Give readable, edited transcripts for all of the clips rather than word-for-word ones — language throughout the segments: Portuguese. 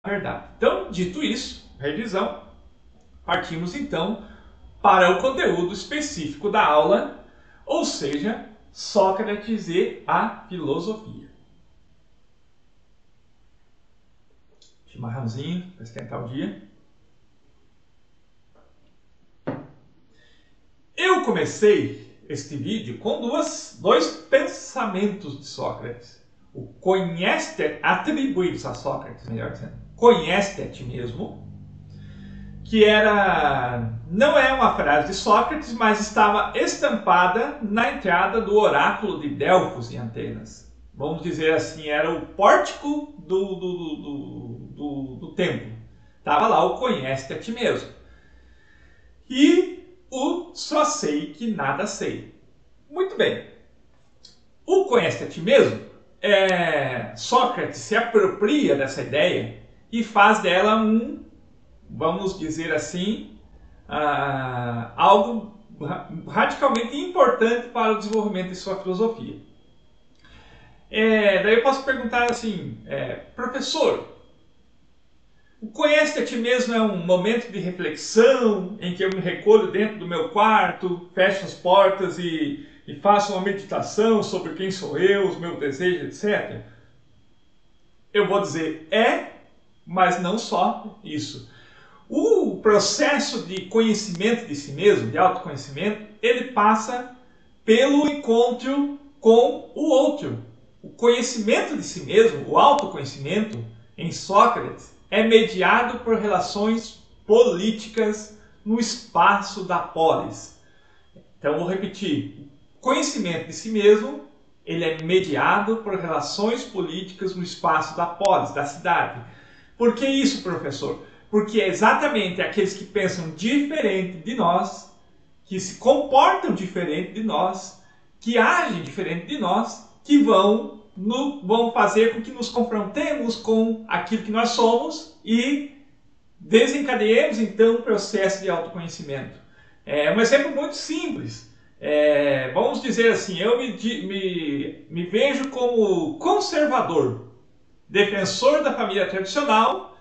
verdade. Então, dito isso, revisão, partimos então para o conteúdo específico da aula, ou seja, Sócrates e a filosofia. Chimarrãozinho para esquentar o dia. Eu comecei este vídeo com dois pensamentos de Sócrates. O conhece-te, atribuídos a Sócrates, melhor dizendo, conhece-te a ti mesmo, que não é uma frase de Sócrates, mas estava estampada na entrada do oráculo de Delfos em Atenas. Vamos dizer assim, era o pórtico do templo. Estava lá o conhece-te a ti mesmo. E o só sei que nada sei. Muito bem. O conhece-te a ti mesmo, Sócrates se apropria dessa ideia e faz dela vamos dizer assim, algo radicalmente importante para o desenvolvimento de sua filosofia. Daí eu posso perguntar assim, professor, o conhece-te a ti mesmo é um momento de reflexão em que eu me recolho dentro do meu quarto, fecho as portas e faço uma meditação sobre quem sou eu, os meus desejos, etc. Eu vou dizer mas não só isso. O processo de conhecimento de si mesmo, de autoconhecimento, ele passa pelo encontro com o outro. O conhecimento de si mesmo, o autoconhecimento, em Sócrates, é mediado por relações políticas no espaço da polis. Então, vou repetir. O conhecimento de si mesmo, ele é mediado por relações políticas no espaço da polis, da cidade. Por que isso, professor? Porque é exatamente aqueles que pensam diferente de nós, que se comportam diferente de nós, que agem diferente de nós, que vão fazer com que nos confrontemos com aquilo que nós somos e desencadeemos então um processo de autoconhecimento. Um exemplo muito simples. Vamos dizer assim, eu me vejo como conservador, defensor da família tradicional,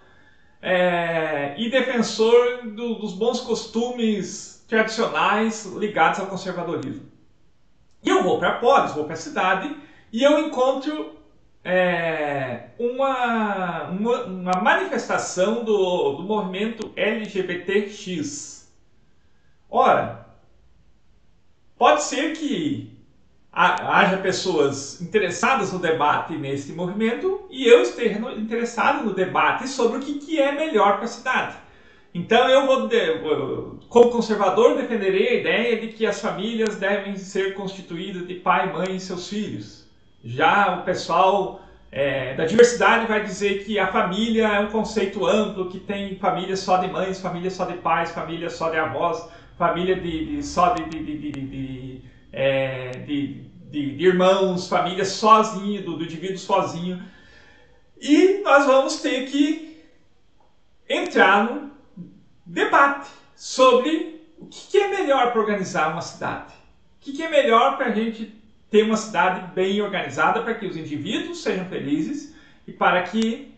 e defensor dos bons costumes tradicionais ligados ao conservadorismo. E eu vou para a polis, vou para a cidade, e eu encontro uma manifestação do movimento LGBTX. Ora, pode ser que haja pessoas interessadas no debate nesse movimento e eu esteja interessado no debate sobre o que é melhor para a cidade. Então como conservador, defenderei a ideia de que as famílias devem ser constituídas de pai, mãe e seus filhos. Já o pessoal da diversidade vai dizer que a família é um conceito amplo, que tem família só de mães, família só de pais, família só de avós, família só de irmãos, família sozinho, do indivíduo sozinho. E nós vamos ter que entrar no debate sobre o que é melhor para organizar uma cidade. O que é melhor para a gente ter uma cidade bem organizada para que os indivíduos sejam felizes e para que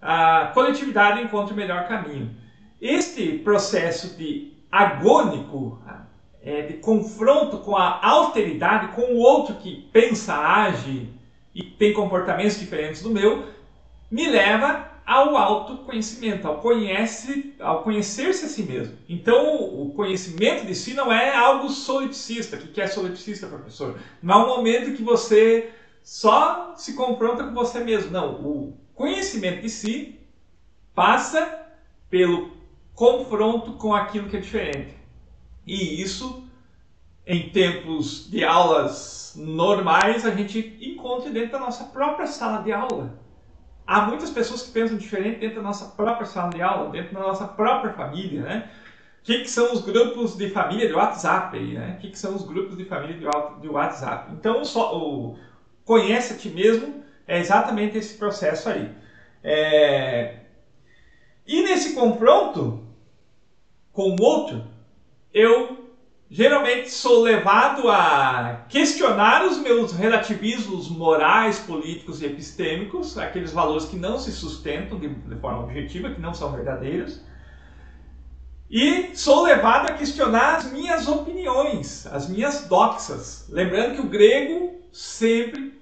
a coletividade encontre o melhor caminho. Este processo agônico, de confronto com a alteridade, com o outro que pensa, age e tem comportamentos diferentes do meu, me leva ao autoconhecimento, ao conhecer-se a si mesmo. Então, o conhecimento de si não é algo solipsista. O que é solipsista, professor? Não é um momento que você só se confronta com você mesmo. Não, o conhecimento de si passa pelo confronto com aquilo que é diferente. E isso, em tempos de aulas normais, a gente encontra dentro da nossa própria sala de aula. Há muitas pessoas que pensam diferente dentro da nossa própria sala de aula, dentro da nossa própria família, né? O que são os grupos de família de WhatsApp aí, né? O que são os grupos de família de WhatsApp? Então, o conhece a ti mesmo é exatamente esse processo aí. E nesse confronto com o outro, eu geralmente sou levado a questionar os meus relativismos morais, políticos e epistêmicos, aqueles valores que não se sustentam de forma objetiva, que não são verdadeiros. E sou levado a questionar as minhas opiniões, as minhas doxas. Lembrando que o grego sempre,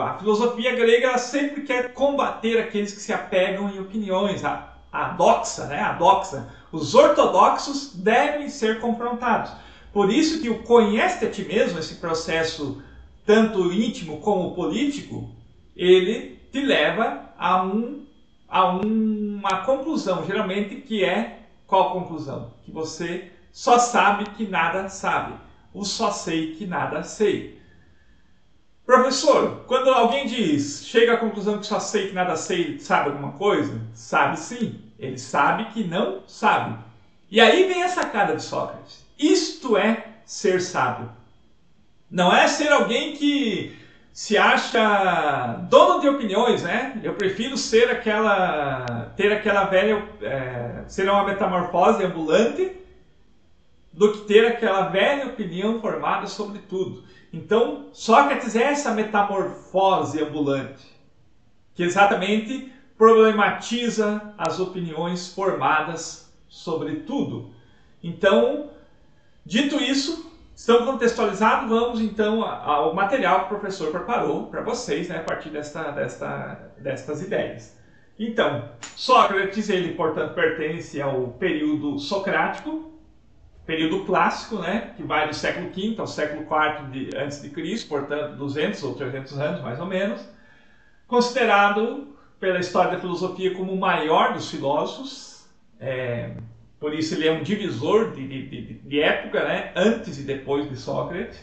a filosofia grega, ela sempre quer combater aqueles que se apegam em opiniões. A doxa, né? A doxa. Os ortodoxos devem ser confrontados. Por isso que o conhece a ti mesmo, esse processo tanto íntimo como político, ele te leva a uma conclusão, geralmente, que é qual conclusão? Que você só sabe que nada sabe. O só sei que nada sei. Professor, quando alguém diz, chega à conclusão que só sei que nada sei, sabe alguma coisa? Sabe sim. Ele sabe que não sabe. E aí vem a sacada de Sócrates. Isto é ser sábio. Não é ser alguém que se acha dono de opiniões, né? Eu prefiro ser ter aquela velha, ser uma metamorfose ambulante, do que ter aquela velha opinião formada sobre tudo. Então, Sócrates é essa metamorfose ambulante, que exatamente problematiza as opiniões formadas sobre tudo. Então, dito isso, estão contextualizados, vamos então ao material que o professor preparou para vocês, né, a partir destas ideias. Então, Sócrates, ele portanto pertence ao período socrático, período clássico, né, que vai do século V ao século IV a.C., portanto 200 ou 300 anos mais ou menos, considerado pela história da filosofia como o maior dos filósofos, por isso ele é um divisor de época, né, antes e depois de Sócrates.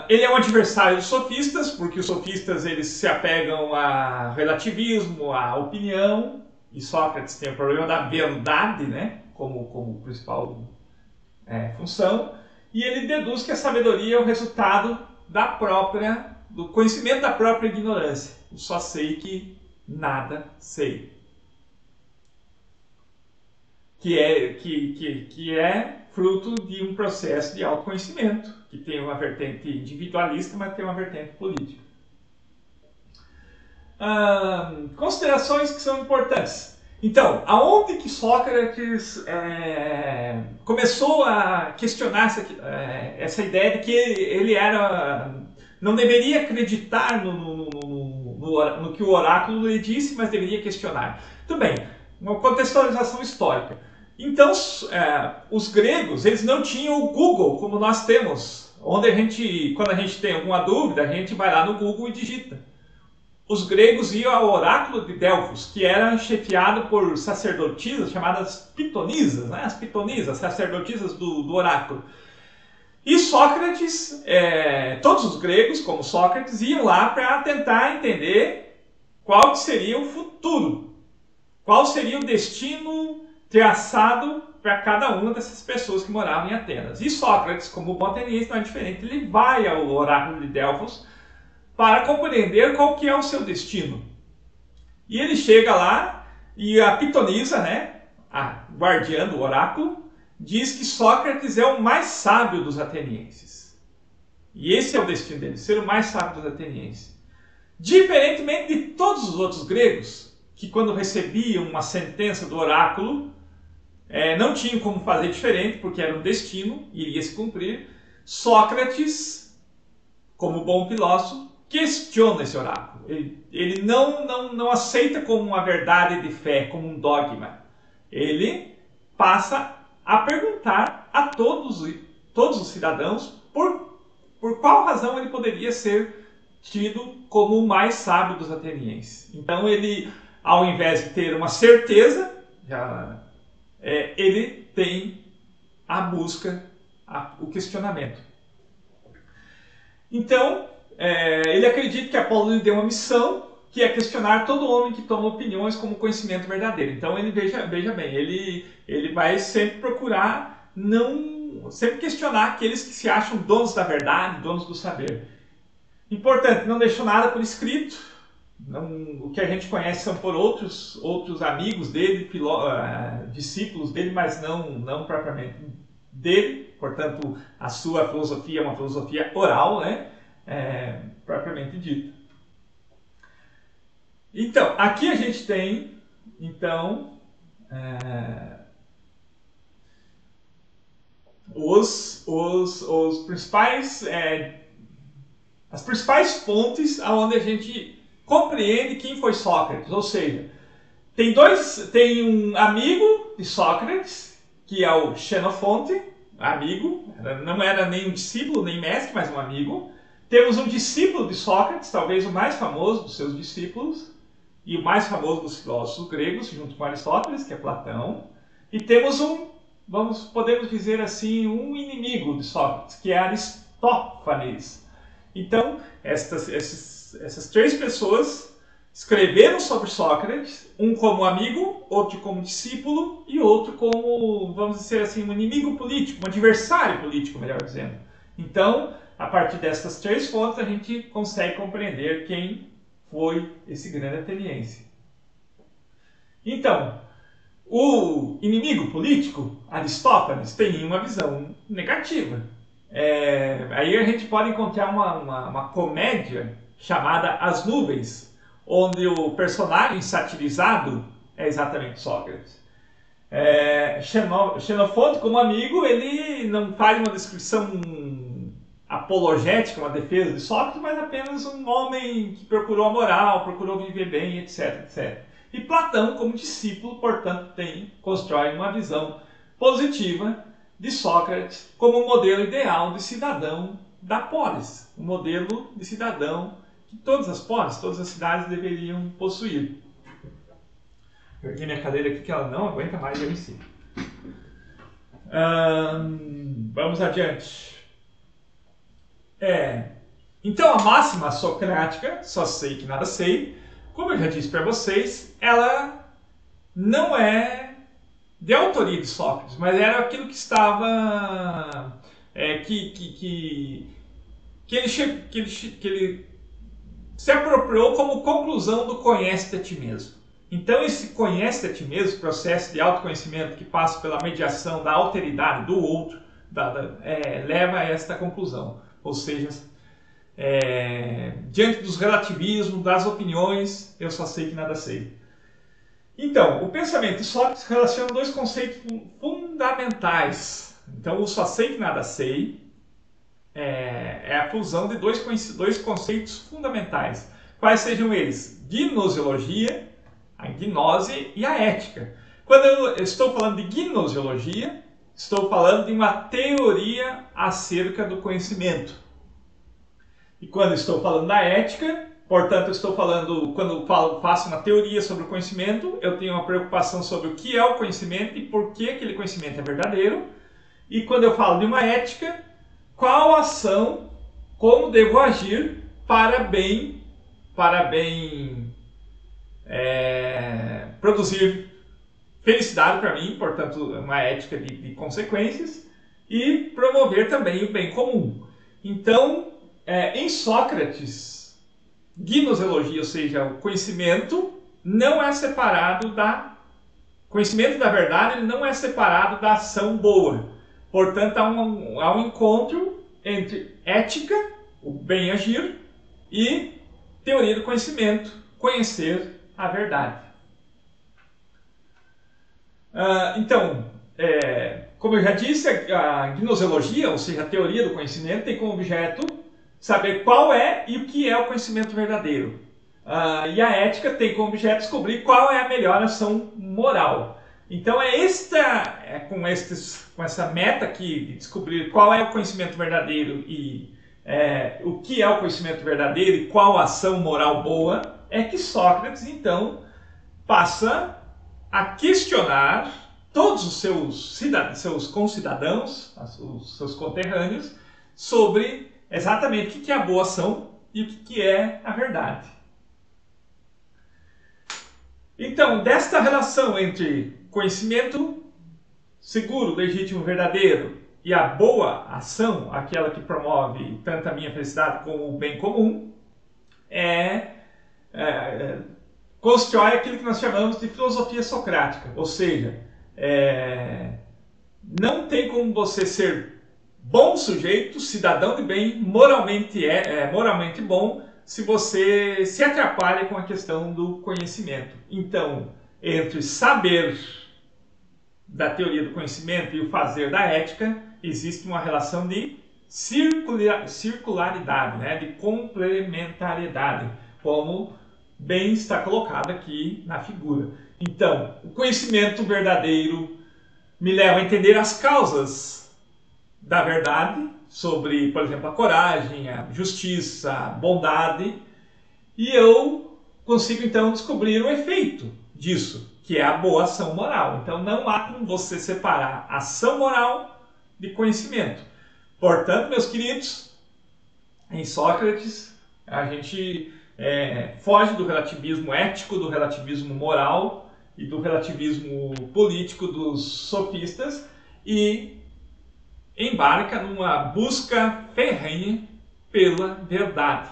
Ele é um adversário dos sofistas, porque os sofistas eles se apegam a relativismo, a opinião, e Sócrates tem o problema da verdade, né, como principal função, e ele deduz que a sabedoria é o resultado do conhecimento da própria ignorância. Eu só sei que nada sei. Que é fruto de um processo de autoconhecimento, que tem uma vertente individualista, mas tem uma vertente política. Considerações que são importantes. Então, aonde que Sócrates começou a questionar essa ideia de que ele não deveria acreditar no que o oráculo lhe disse, mas deveria questionar. Tudo bem, uma contextualização histórica. Então, os gregos, eles não tinham o Google como nós temos, onde quando a gente tem alguma dúvida, a gente vai lá no Google e digita. Os gregos iam ao oráculo de Delfos, que era chefiado por sacerdotisas chamadas pitonisas, né? As pitonisas, sacerdotisas do oráculo. E Sócrates, todos os gregos, como Sócrates, iam lá para tentar entender qual seria o futuro, qual seria o destino traçado para cada uma dessas pessoas que moravam em Atenas. E Sócrates, como bom ateniense, não é diferente, ele vai ao oráculo de Delfos para compreender qual que é o seu destino. E ele chega lá e a pitonisa, né, a guardiã do oráculo, diz que Sócrates é o mais sábio dos atenienses. E esse é o destino dele, ser o mais sábio dos atenienses. Diferentemente de todos os outros gregos, que quando recebiam uma sentença do oráculo, não tinham como fazer diferente, porque era um destino, iria se cumprir, Sócrates, como bom filósofo, questiona esse oráculo. Ele não aceita como uma verdade de fé, como um dogma. Ele passa a perguntar a todos os cidadãos por qual razão ele poderia ser tido como o mais sábio dos atenienses. Então ele, ao invés de ter uma certeza, ele tem a busca, o questionamento. Então, ele acredita que Apolo lhe deu uma missão, que é questionar todo homem que toma opiniões como conhecimento verdadeiro. Então, ele veja bem, ele vai sempre procurar sempre questionar aqueles que se acham donos da verdade, donos do saber. Importante, não deixou nada por escrito. O que a gente conhece são por outros amigos dele, discípulos dele, mas não propriamente dele, portanto, a sua filosofia é uma filosofia oral, né? Propriamente dita. Então, aqui a gente tem, então, os principais, as principais fontes onde a gente compreende quem foi Sócrates, ou seja, tem um amigo de Sócrates, que é o Xenofonte, amigo, não era nem um discípulo nem mestre, mas um amigo. Temos um discípulo de Sócrates, talvez o mais famoso dos seus discípulos, e o mais famoso dos filósofos gregos, junto com Aristóteles, que é Platão. E temos podemos dizer assim, um inimigo de Sócrates, que é Aristófanes. Então, essas três pessoas escreveram sobre Sócrates, um como amigo, outro como discípulo e outro como, vamos dizer assim, um inimigo político, um adversário político, melhor dizendo. Então, a partir dessas três fontes, a gente consegue compreender quem foi esse grande ateniense. Então, o inimigo político, Aristófanes, tem uma visão negativa. Aí a gente pode encontrar uma comédia chamada As Nuvens, onde o personagem satirizado é exatamente Sócrates. Xenofonte, como amigo, ele não faz uma descrição apologética, uma defesa de Sócrates, mas apenas um homem que procurou a moral, procurou viver bem, etc, etc. E Platão, como discípulo, portanto, constrói uma visão positiva de Sócrates como um modelo ideal de cidadão da polis, um modelo de cidadão que todas as polis, todas as cidades deveriam possuir. Eu ergui minha cadeira aqui que ela não aguenta mais eu em cima. Vamos adiante. Então a máxima socrática, só sei que nada sei, como eu já disse para vocês, ela não é de autoria de Sócrates, mas era aquilo que estava que ele se apropriou como conclusão do conhece-te a ti mesmo. Então esse conhece-te a ti mesmo, processo de autoconhecimento que passa pela mediação da alteridade do outro, leva a esta conclusão. Ou seja, diante dos relativismos, das opiniões, eu só sei que nada sei. Então, o pensamento de Sócrates relaciona dois conceitos fundamentais. Então, o só sei que nada sei é a fusão de dois conceitos fundamentais. Quais sejam eles? Gnosiologia, a gnose e a ética. Quando eu estou falando de gnosiologia, estou falando de uma teoria acerca do conhecimento. E quando estou falando da ética, portanto, estou falando, quando faço uma teoria sobre o conhecimento, eu tenho uma preocupação sobre o que é o conhecimento e por que aquele conhecimento é verdadeiro. E quando eu falo de uma ética, qual ação, como devo agir para bem produzir felicidade para mim, portanto, uma ética de consequências, e promover também o bem comum. Então, em Sócrates, gnoseologia, ou seja, o conhecimento, não é separado conhecimento da verdade, ele não é separado da ação boa. Portanto, há um encontro entre ética, o bem agir, e teoria do conhecimento, conhecer a verdade. Então, como eu já disse, a gnoseologia, ou seja, a teoria do conhecimento, tem como objeto saber qual é e o que é o conhecimento verdadeiro. E a ética tem como objeto descobrir qual é a melhor ação moral. Então com essa meta aqui de descobrir qual é o conhecimento verdadeiro e o que é o conhecimento verdadeiro e qual a ação moral boa, é que Sócrates então passa a questionar todos os seus concidadãos, os seus conterrâneos, sobre exatamente o que é a boa ação e o que é a verdade. Então, desta relação entre conhecimento seguro, legítimo, verdadeiro e a boa ação, aquela que promove tanto a minha felicidade como o bem comum, constrói aquilo que nós chamamos de filosofia socrática, ou seja, não tem como você ser bom sujeito, cidadão de bem, moralmente bom, se você se atrapalha com a questão do conhecimento. Então, entre saber da teoria do conhecimento e o fazer da ética, existe uma relação de circularidade, né? De complementariedade, como bem está colocado aqui na figura. Então, o conhecimento verdadeiro me leva a entender as causas da verdade, sobre, por exemplo, a coragem, a justiça, a bondade, e eu consigo então descobrir o efeito disso, que é a boa ação moral. Então não há como você separar ação moral de conhecimento. Portanto, meus queridos, em Sócrates, a gente foge do relativismo ético, do relativismo moral e do relativismo político dos sofistas e embarca numa busca ferrenha pela verdade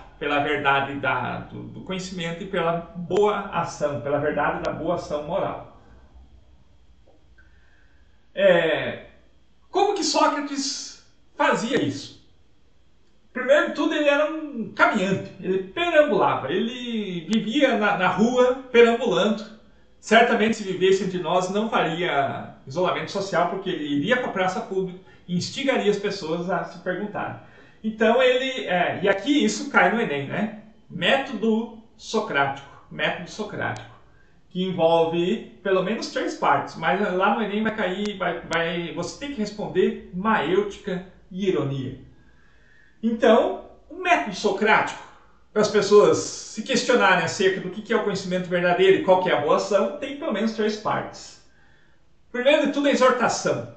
do conhecimento e pela boa ação, pela verdade da boa ação moral. Como que Sócrates fazia isso? Primeiro de tudo, ele era um caminhante, ele perambulava, ele vivia na rua perambulando. Certamente, se vivesse entre nós, não faria isolamento social, porque ele iria para a praça pública e instigaria as pessoas a se perguntarem. Então, e aqui isso cai no Enem, né? Método socrático, que envolve pelo menos 3 partes, mas lá no Enem vai cair, você tem que responder maêutica e ironia. Então, o método socrático, para as pessoas se questionarem acerca do que é o conhecimento verdadeiro e qual que é a boa ação, tem pelo menos 3 partes. Primeiro de tudo, a exortação.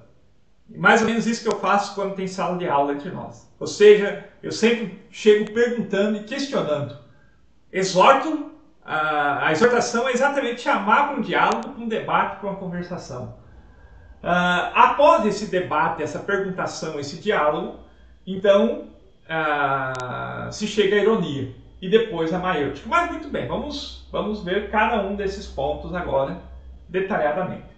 Mais ou menos isso que eu faço quando tem sala de aula entre nós. Ou seja, eu sempre chego perguntando e questionando. Exorto, a exortação é exatamente chamar para um diálogo, para um debate, para uma conversação. Após esse debate, essa perguntação, esse diálogo, então se chega à ironia e depois a maêutica. Mas muito bem, vamos ver cada um desses pontos agora detalhadamente.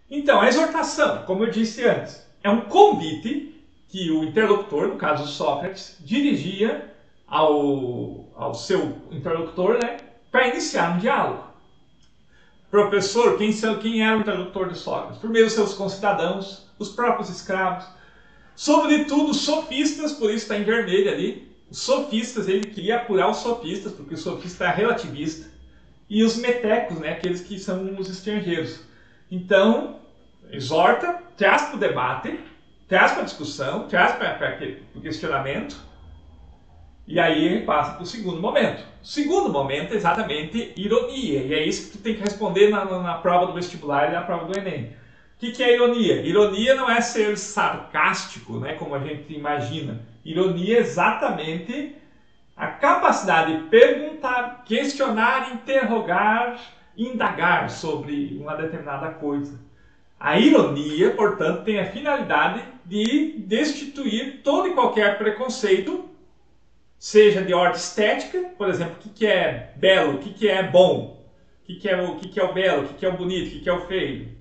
Então, a exortação, como eu disse antes, é um convite que o interlocutor, no caso Sócrates, dirigia ao seu interlocutor, né, para iniciar um diálogo. Professor, quem era o interlocutor de Sócrates? Primeiro, seus concidadãos, os próprios escravos, sobretudo os sofistas, por isso está em vermelho ali. Os sofistas, ele queria apurar os sofistas, porque o sofista é relativista, e os metecos, né, aqueles que são os estrangeiros. Então, exorta, traz para o debate, traz para a discussão, traz para o questionamento, e aí passa para o segundo momento. O segundo momento é exatamente ironia, e é isso que tu tem que responder na prova do vestibular e na prova do Enem. O que é ironia? Ironia não é ser sarcástico, né, como a gente imagina. Ironia é exatamente a capacidade de perguntar, questionar, interrogar, indagar sobre uma determinada coisa. A ironia, portanto, tem a finalidade de destituir todo e qualquer preconceito, seja de ordem estética, por exemplo, o que é belo, o que é bom, o que é o belo, o que é o bonito, o que é o feio.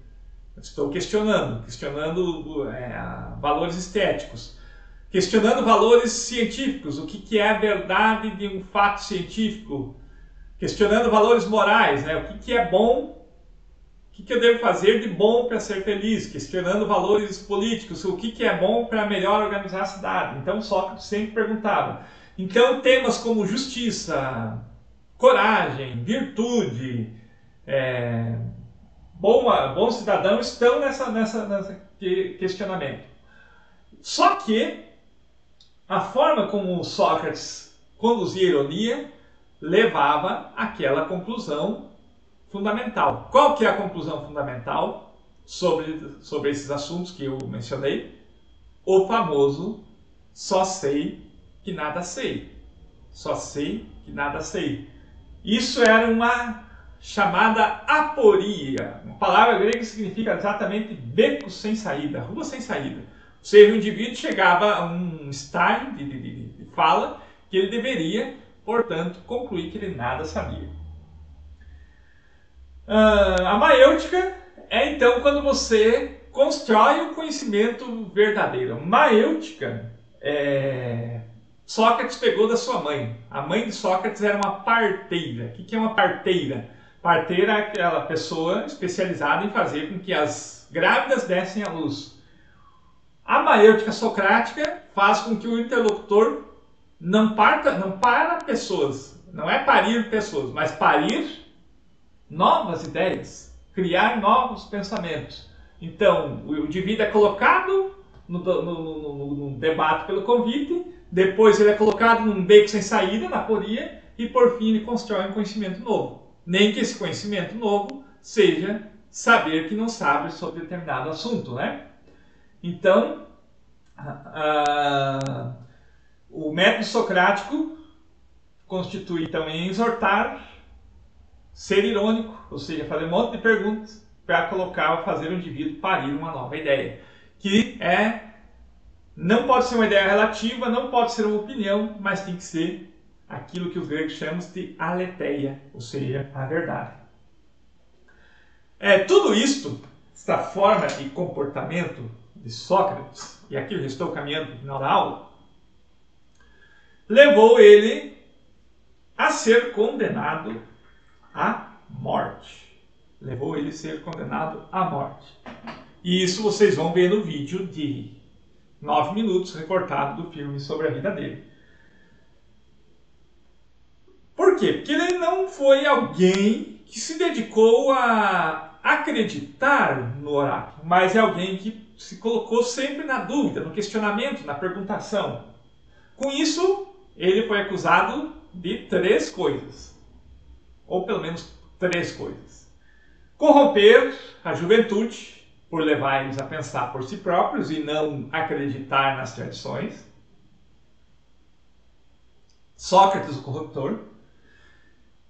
Estou questionando valores estéticos, questionando valores científicos, o que é a verdade de um fato científico, questionando valores morais, né? O que é bom, o que eu devo fazer de bom para ser feliz, questionando valores políticos, o que é bom para melhor organizar a cidade. Então Sócrates sempre perguntava. Então temas como justiça, coragem, virtude, bom cidadão estão nessa questionamento. Só que a forma como Sócrates conduzia a ironia levava àquela conclusão fundamental. Qual que é a conclusão fundamental sobre esses assuntos que eu mencionei? O famoso só sei que nada sei. Só sei que nada sei. Isso era uma chamada aporia, uma palavra grega que significa exatamente beco sem saída, rua sem saída. Ou seja, o indivíduo chegava a um estágio de fala que ele deveria, portanto, concluir que ele nada sabia. A maêutica é então quando você constrói o conhecimento verdadeiro. Maêutica, Sócrates pegou da sua mãe. A mãe de Sócrates era uma parteira. O que é uma parteira? Parteira é aquela pessoa especializada em fazer com que as grávidas dessem à luz. A maêutica socrática faz com que o interlocutor não para pessoas, não é parir pessoas, mas parir novas ideias, criar novos pensamentos. Então, o indivíduo é colocado no debate pelo convite, depois ele é colocado num beco sem saída, na aporia, e por fim ele constrói um conhecimento novo. Nem que esse conhecimento novo seja saber que não sabe sobre determinado assunto, né? Então, o método socrático constitui então em exortar, ser irônico, ou seja, fazer um monte de perguntas para fazer o indivíduo parir uma nova ideia, que não pode ser uma ideia relativa, não pode ser uma opinião, mas tem que ser aquilo que os gregos chamam de aletheia, ou seja, a verdade. Tudo isto, esta forma de comportamento de Sócrates, e aqui eu já estou caminhando para o final da aula, levou ele a ser condenado à morte. Levou ele a ser condenado à morte. E isso vocês vão ver no vídeo de 9 minutos recortado do filme sobre a vida dele. Por quê? Porque ele não foi alguém que se dedicou a acreditar no oráculo, mas é alguém que se colocou sempre na dúvida, no questionamento, na perguntação. Com isso, ele foi acusado de 3 coisas. Ou pelo menos 3 coisas. Corromper a juventude, por levar eles a pensar por si próprios e não acreditar nas tradições. Sócrates, o corruptor.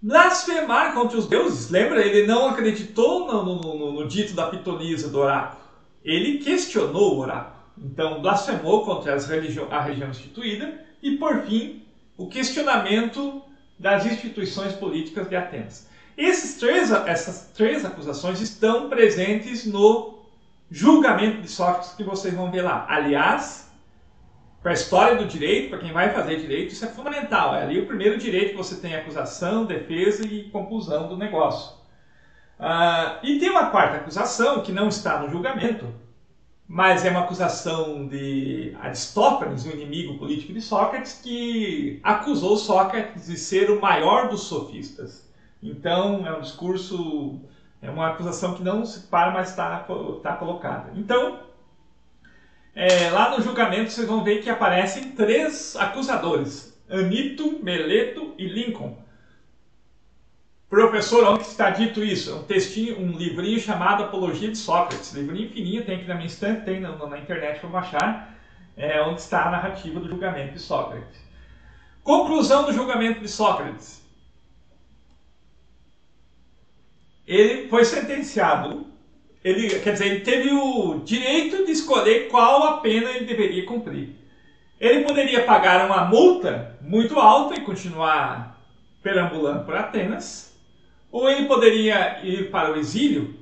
Blasfemar contra os deuses. Lembra? Ele não acreditou no dito da pitonisa do oráculo. Ele questionou o oráculo. Então, blasfemou contra a religião instituída. E, por fim, o questionamento das instituições políticas de Atenas. Essas 3 acusações estão presentes no julgamento de Sócrates que vocês vão ver lá. Aliás, para a história do direito, para quem vai fazer direito, isso é fundamental. É ali o primeiro direito que você tem acusação, defesa e conclusão do negócio. E tem uma 4ª acusação que não está no julgamento, mas é uma acusação de Aristófanes, o inimigo político de Sócrates, que acusou Sócrates de ser o maior dos sofistas. Então, é um discurso, é uma acusação que não se para, mas está colocada. Então, lá no julgamento vocês vão ver que aparecem 3 acusadores, Anito, Meleto e Lincoln. Professor, onde está dito isso? É um textinho, um livrinho chamado Apologia de Sócrates. Livrinho fininho, tem aqui na minha estante, tem na internet para baixar, onde está a narrativa do julgamento de Sócrates. Conclusão do julgamento de Sócrates. Ele foi sentenciado, ele teve o direito de escolher qual a pena ele deveria cumprir. Ele poderia pagar uma multa muito alta e continuar perambulando por Atenas, ou ele poderia ir para o exílio,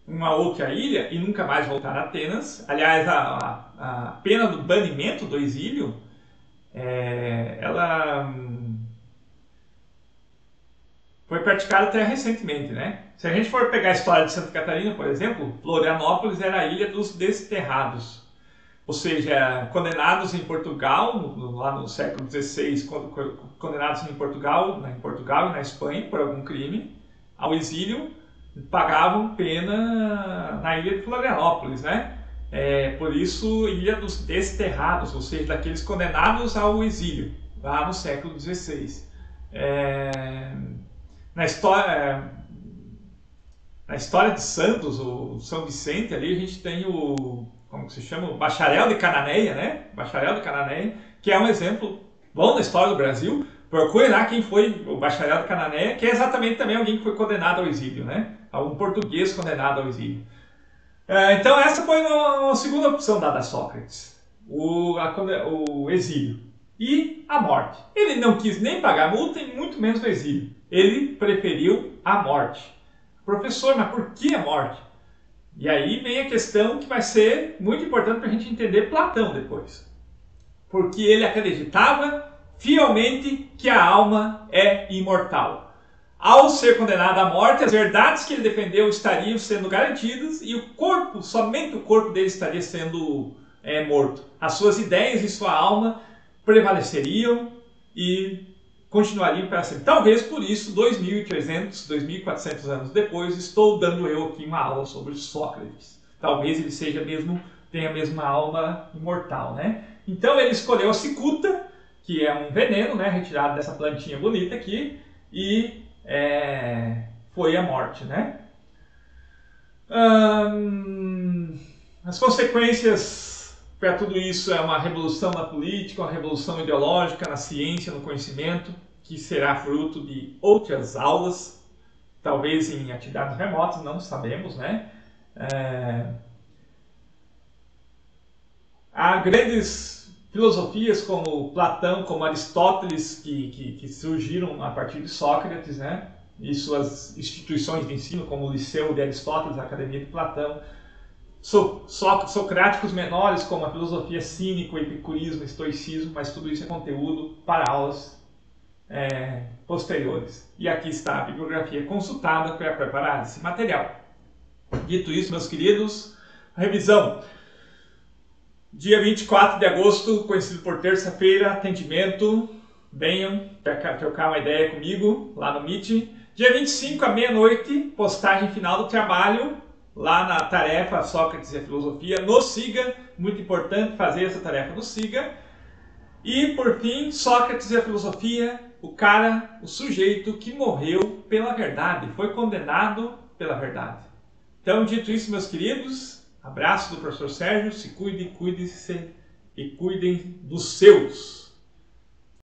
uma outra ilha, e nunca mais voltar a Atenas. Aliás, a pena do banimento do exílio, ela foi praticada até recentemente, né? Se a gente for pegar a história de Santa Catarina, por exemplo, Florianópolis era a ilha dos desterrados. Ou seja, condenados em Portugal, lá no século XVI, condenados em Portugal e na Espanha por algum crime, ao exílio, pagavam pena na ilha de Florianópolis, né? Por isso, ilha dos desterrados, ou seja, daqueles condenados ao exílio, lá no século XVI. Na história de Santos, o São Vicente, ali a gente tem como que se chama? O Bacharel de Cananéia, né? Bacharel de Cananéia, que é um exemplo bom da história do Brasil. Procure lá quem foi o Bacharel de Cananéia, que é exatamente também alguém que foi condenado ao exílio, né? Um português condenado ao exílio. Então essa foi uma segunda opção dada a Sócrates, o exílio e a morte. Ele não quis nem pagar multa e muito menos o exílio. Ele preferiu a morte. Professor, mas por que a morte? E aí vem a questão que vai ser muito importante para a gente entender Platão depois. Porque ele acreditava fielmente que a alma é imortal. Ao ser condenado à morte, as verdades que ele defendeu estariam sendo garantidas e o corpo, somente o corpo dele estaria sendo morto. As suas ideias e sua alma prevaleceriam e continuariam para sempre. Talvez por isso, 2.300, 2.400 anos depois, estou dando eu aqui uma aula sobre Sócrates. Talvez ele seja mesmo, tenha a mesma alma imortal, né? Então ele escolheu a cicuta, que é um veneno, né, retirado dessa plantinha bonita aqui, e foi a morte, né? As consequências para tudo isso é uma revolução na política, uma revolução ideológica, na ciência, no conhecimento, que será fruto de outras aulas, talvez em atividades remotas, não sabemos, né? Há grandes filosofias como Platão, como Aristóteles, que surgiram a partir de Sócrates, né? E suas instituições de ensino, como o Liceu de Aristóteles, a Academia de Platão. Socráticos menores, como a filosofia cínica, o epicurismo, o estoicismo, mas tudo isso é conteúdo para aulas posteriores. E aqui está a bibliografia consultada para preparar esse material. Dito isso, meus queridos, revisão. Dia 24 de agosto, conhecido por terça-feira, atendimento. Venham trocar uma ideia comigo lá no Meet. Dia 25 à meia-noite, postagem final do trabalho, lá na tarefa Sócrates e a Filosofia. Nos siga, muito importante fazer essa tarefa, nos siga. E por fim, Sócrates e a Filosofia, o sujeito que morreu pela verdade, foi condenado pela verdade. Então, dito isso, meus queridos, abraço do professor Sérgio, se cuide, cuide-se e cuidem dos seus.